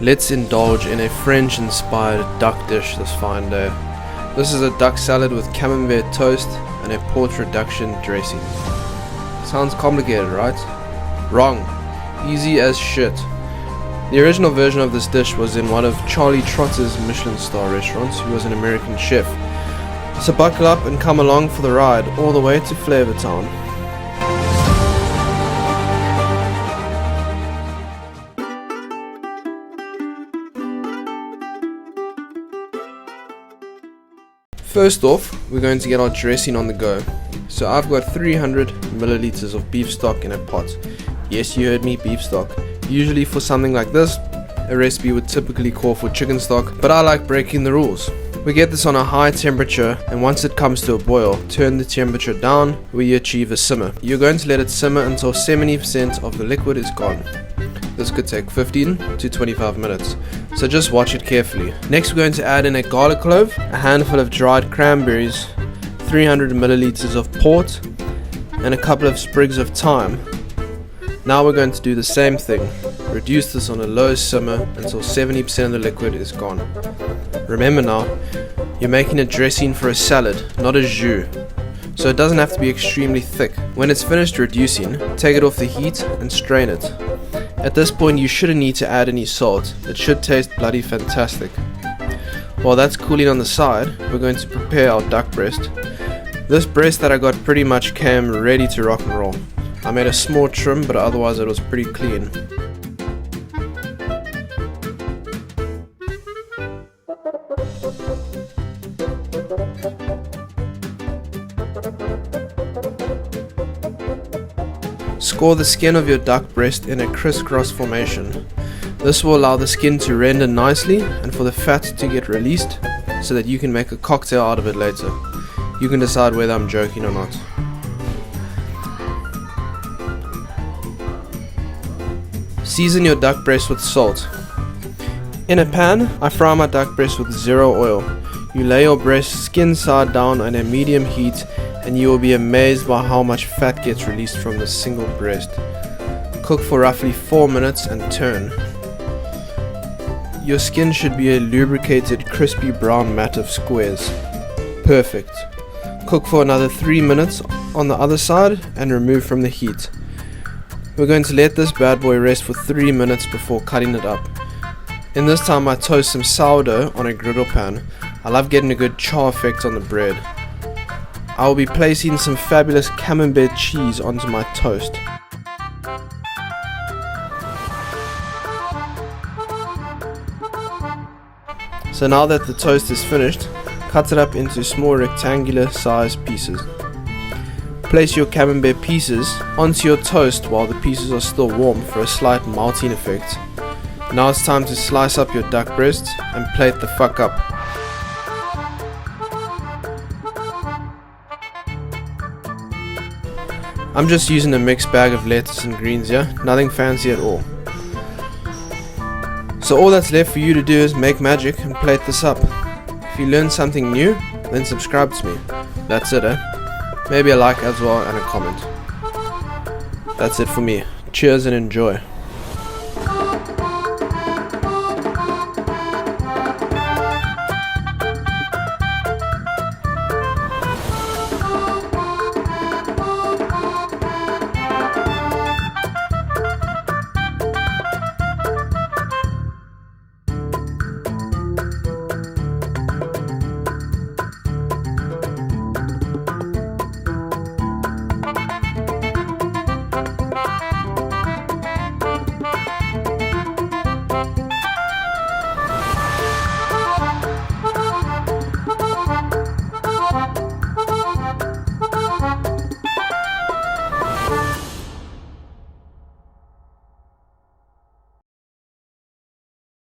Let's indulge in a French-inspired duck dish this fine day. This is a duck salad with camembert toast and a port reduction dressing. Sounds complicated, right? Wrong. Easy as shit. The original version of this dish was in one of Charlie Trotter's Michelin star restaurants, who was an American chef. So buckle up and come along for the ride all the way to Flavortown. First off, we're going to get our dressing on the go. So I've got 300 milliliters of beef stock in a pot. Yes, you heard me, beef stock. Usually for something like this, a recipe would typically call for chicken stock, but I like breaking the rules. We get this on a high temperature, and once it comes to a boil, turn the temperature down where you achieve a simmer. You're going to let it simmer until 70% of the liquid is gone. This could take 15 to 25 minutes, so just watch it carefully. Next, we're going to add in a garlic clove, a handful of dried cranberries, 300 milliliters of port, and a couple of sprigs of thyme. Now we're going to do the same thing. Reduce this on a low simmer until 70% of the liquid is gone. Remember now, you're making a dressing for a salad, not a jus, so it doesn't have to be extremely thick. When it's finished reducing, take it off the heat and strain it. At this point, you shouldn't need to add any salt. It should taste bloody fantastic. While that's cooling on the side, we're going to prepare our duck breast. This breast that I got pretty much came ready to rock and roll. I made a small trim, but otherwise it was pretty clean. Score the skin of your duck breast in a crisscross formation. This will allow the skin to render nicely and for the fat to get released so that you can make a cocktail out of it later. You can decide whether I'm joking or not. Season your duck breast with salt. In a pan, I fry my duck breast with zero oil. You lay your breast skin side down on a medium heat and you will be amazed by how much fat gets released from the single breast. Cook for roughly 4 minutes and turn. Your skin should be a lubricated, crispy brown mat of squares. Perfect. Cook for another 3 minutes on the other side and remove from the heat. We're going to let this bad boy rest for 3 minutes before cutting it up. In this time I toast some sourdough on a griddle pan. I love getting a good char effect on the bread. I will be placing some fabulous camembert cheese onto my toast. So now that the toast is finished, cut it up into small rectangular sized pieces. Place your camembert pieces onto your toast while the pieces are still warm for a slight melting effect. Now it's time to slice up your duck breasts and plate the fuck up. I'm just using a mixed bag of lettuce and greens here, nothing fancy at all. So all that's left for you to do is make magic and plate this up. If you learned something new, then subscribe to me. That's it, Maybe a like as well and a comment. That's it for me. Cheers and enjoy.